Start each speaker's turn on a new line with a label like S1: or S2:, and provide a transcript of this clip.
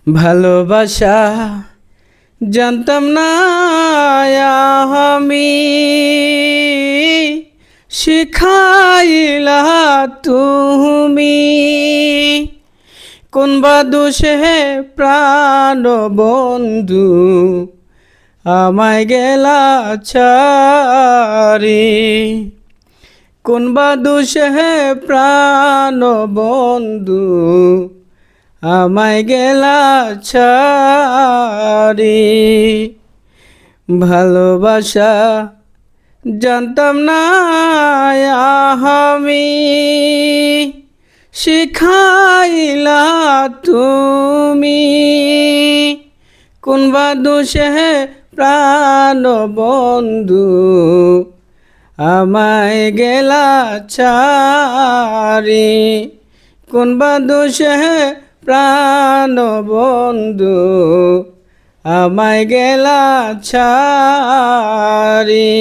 S1: ভালোবাসা জানতাম না আমি, শিখাইলা তুমি। কোন বা দোষে প্রাণ বন্ধু আমায় গেলা ছাড়ি। কোন বা দোষে প্রাণ বন্ধু আমায় গেলা ছাড়ি। ভালোবাসা জানতাম না আমি, শিখাইলা তুমি। কোন বা দোষে প্রাণ বন্ধু আমায় গেলা ছাড়ি। কোন বা দোষে প্রাণ বন্ধু আমায় গেলা ছাড়ি।